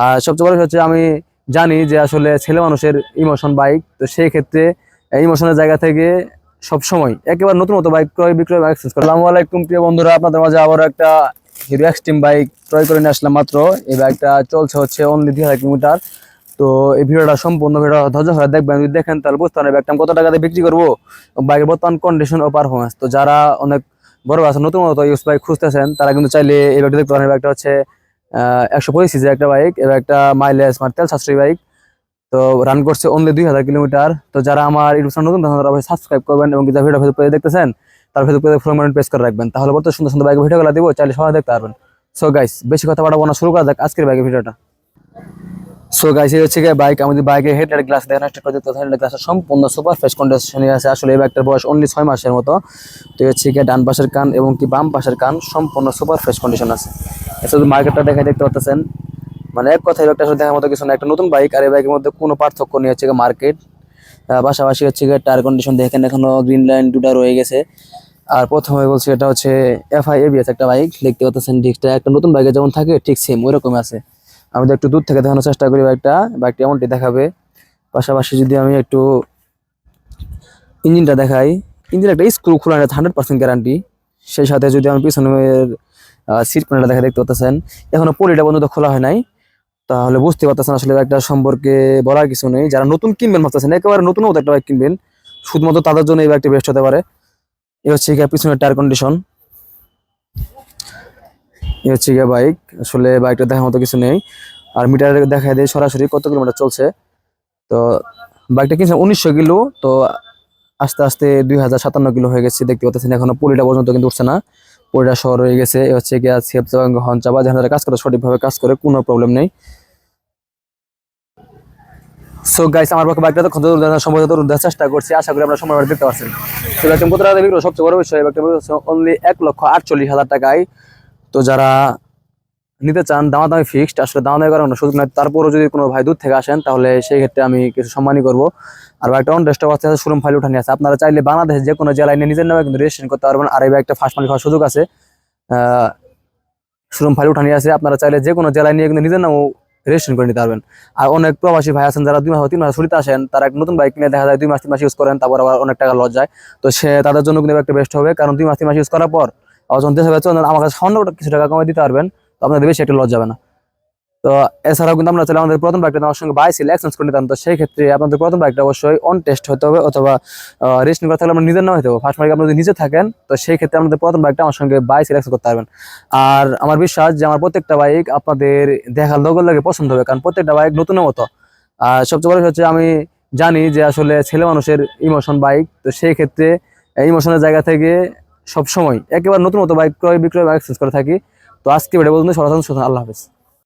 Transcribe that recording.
আর সবচেয়ে বড় হচ্ছে আমি জানি যে আসলে ছেলে মানুষের ইমোশন বাইক, তো সেই ক্ষেত্রে ইমোশনের জায়গা থেকে সব সময় একেবারে নতুন মতো বাইক ক্রয় বিক্রয় বাইক এক্সচেঞ্জ করা। আসসালামু আলাইকুম প্রিয় বন্ধুরা, আপনাদের মাঝে আবার একটা হিরো এক্সট্রিম বাইক ক্রয় করে নিয়ে আসলাম মাত্র। এই বাইকটা চলছে হচ্ছে অনলি 2000 কিলোমিটার। তো এই ভিডিওটা সম্পূর্ণ ভিডিও ধৈর্য ধরে দেখবেন, যদি দেখেন তাহলে বুঝতে পারবেন বাইকটা কত টাকাতে বিক্রি করবো, বাইকের বর্তমান কন্ডিশন ও পারফরমেন্স। তো যারা অনেক বড় আছে নতুন মতো ইউজ বাইক খুঁজতেছেন তারা কিন্তু চাইলে এই বাইকটা দেখতে পারেন। বাইকটা হচ্ছে 125 সিসি একটা বাইক এবং একটা মাইলেজ তেল সাশ্রয়ী বাইক। তো রান করছে অনলি 2000 কিলোমিটার। তো যারা আমার ইউটিউব চ্যানেল নতুন তারা অবশ্যই সাবস্ক্রাইব করবেন এবং যারা ভিডিও ফেসবুক পেজে দেখতেছেন তার ফেসবুক পেজে ফলো বাটন প্রেস করে রাখবেন, তাহলে বলতে সুন্দর সুন্দর বাইকের ভিডিওগুলো দিব, চাইলে সবাই দেখতে পারবেন। সো গাইস, বেশি কথা বাড়াবো না, শুরু করা যাক আজকের বাইকের ভিডিওটা। সো গাইস, এই হচ্ছে বাইক। আমাদের বাইকের হেডলাইট গ্লাস দেখানো স্টার্ট করে দিতে, হেডলাইট গ্লাসটা সম্পূর্ণ সুপার ফ্রেশ কন্ডিশনে আছে। আসলে এই বাইকটার বয়স অনলি 6 মাসের মতো। তো এই হচ্ছে ডান পাশের কান এবং কি বাম পাশের কান সম্পূর্ণ সুপার ফ্রেশ কন্ডিশন আছে। শুধু মার্কেটটা দেখে দেখতে পাচ্ছেন, মানে এক কথায় একটা দেখার মতো কিছু না, একটা নতুন বাইক আর এই বাইকের মধ্যে কোনো পার্থক্য নেই। হচ্ছে মার্কেট পাশাপাশি হচ্ছে টায়ার কন্ডিশন দেখেন, এখনো গ্রিন লাইন দুটা রয়ে গেছে। আর প্রথমে বলছি এটা হচ্ছে FI ABS একটা বাইক, দেখতে পাচ্ছেন ডিস্কটা একটা নতুন বাইকে যেমন থাকে ঠিক সেম ওই রকম আছে। আমি তো একটু দূর থেকে দেখানোর চেষ্টা করি বাইকটা এমনটি দেখাবে। পাশাপাশি যদি আমি একটু ইঞ্জিনটা দেখাই, ইঞ্জিন একটা স্ক্রু খোলা 100% গ্যারান্টি। সেই সাথে যদি আমি পিছনের সিট প্যানেলটা দেখতে পাচ্ছেন, এখনো পলিটা পর্যন্ত খোলা হয় নাই, তাহলে বুঝতে পারতেছেন আসলে একটা সম্পর্কে বলার কিছু নেই। যারা নতুন কিনবেন ভাবতেছেন, একেবারে নতুন মতো একটা বাইক কিনবেন, শুধুমাত্র তাদের জন্য এই বাইকটি বেস্ট হতে পারে। এই হচ্ছে পিছনের টায়ার কন্ডিশন, এই হচ্ছে বাইক। আসলে বাইকটা দেখার মতো কিছু নেই। আর মিটারে দেখা দেয় সরাসরি কত কিলোমিটার চলছে। তো বাইকটা কিনছে 1900 কিলো, তো আস্তে আস্তে 2057 কিলো হয়ে গেছে। দেখতে পাচ্ছেন এখনো পলিটা পর্যন্ত কিন্তু উঠছে না, পলিটা শহর হয়ে গেছে। এ হচ্ছে সেফ হর্ন চাপা, যেখানে কাজ করে সঠিকভাবে কাজ করে, কোনো প্রবলেম নেই। সো গাইস, আমার বাইকটা তো সম্ভবত দেওয়ার চেষ্টা করছি, আশা করি আপনারা সময় দেখতে পাচ্ছেন। তো একদম কত টাকা বিক্রি, সবচেয়ে বড় বিষয় বাইকটা অনলি 1,48,000 টাকায়। তো যারা নিতে চান দামাদামি ফিক্সড, আসলে দামাদামি করার কোনো সুযোগ নাই। তারপরও যদি কোনো ভাই দূর থেকে আসেন তাহলে সেই ক্ষেত্রে আমি কিছু সম্মানই করবো। আর বাইকটা অন রেস্ট আছে, শোরুম ফাইল উঠানি আছে। আপনারা চাইলে বাংলাদেশ যে কোনো জেলায় নিয়ে নিজের নামে কিন্তু রেজিস্ট্রেশন করতে পারবেন। আর এই বাইকটা ফার্স্ট মালিক হওয়ার সুযোগ আছে, শোরুম ফাইল উঠানি আছে। আপনারা চাইলে যে কোনো জেলায় নিয়ে কিন্তু নিজের নামও রেজিস্ট্রেশন করে নিতে পারবেন। আর অনেক প্রবাসী ভাই আছেন যারা 2 মাস 3 মাস ছুটিতে আসেন, তারা একটা নতুন বাইক কিনে দেখা যায় 2 মাস 3 মাস ইউজ করেন, তারপর আবার অনেক টাকা লস যায়। তো তাদের জন্য কিন্তু একটা বেস্ট হবে, কারণ 2 মাস 3 মাস ইউজ করার পর আবার যখন দেশে বেচে আমার কাছে সামান্য কিছু টাকা কমে দিতে পারবেন, তো আপনাদের বেশি একটা লস যাবে না। তো এছাড়াও কিন্তু আমরা চাইলে আমাদের প্রথম বাইকটা আমার সঙ্গে বাই ছিল এক্সচেঞ্জ করে নিতাম। তো সেই ক্ষেত্রে আপনাদের প্রথম বাইকটা অবশ্যই অন টেস্ট হতে হবে, অথবা রেজিস্ট্রেশন করা থাকলে আমরা নিজের নাম হতে হবে। ফার্স্ট বাইক আপনারা যদি নিজে থাকেন, তো সেই ক্ষেত্রে আমাদের প্রথম বাইকটা আমার সঙ্গে বাই ছিল এক্সচেঞ্জ করতে পারবেন। আর আমার বিশ্বাস যে আমার প্রত্যেকটা বাইক আপনাদের দেখার লগে পছন্দ হবে, কারণ প্রত্যেকটা বাইক নতুনের মতো। আর সবচেয়ে বড় হচ্ছে আমি জানি যে আসলে ছেলে মানুষের ইমোশন বাইক, তো সেই ক্ষেত্রে ইমোশনের জায়গা থেকে সব সময় একেবারে নতুন মতো বাইক ক্রয় বিক্রয় বাইক এক্সচেঞ্জ করে থাকি। তো আজকে ভিডিও পর্যন্ত, আল্লাহ হাফেজ।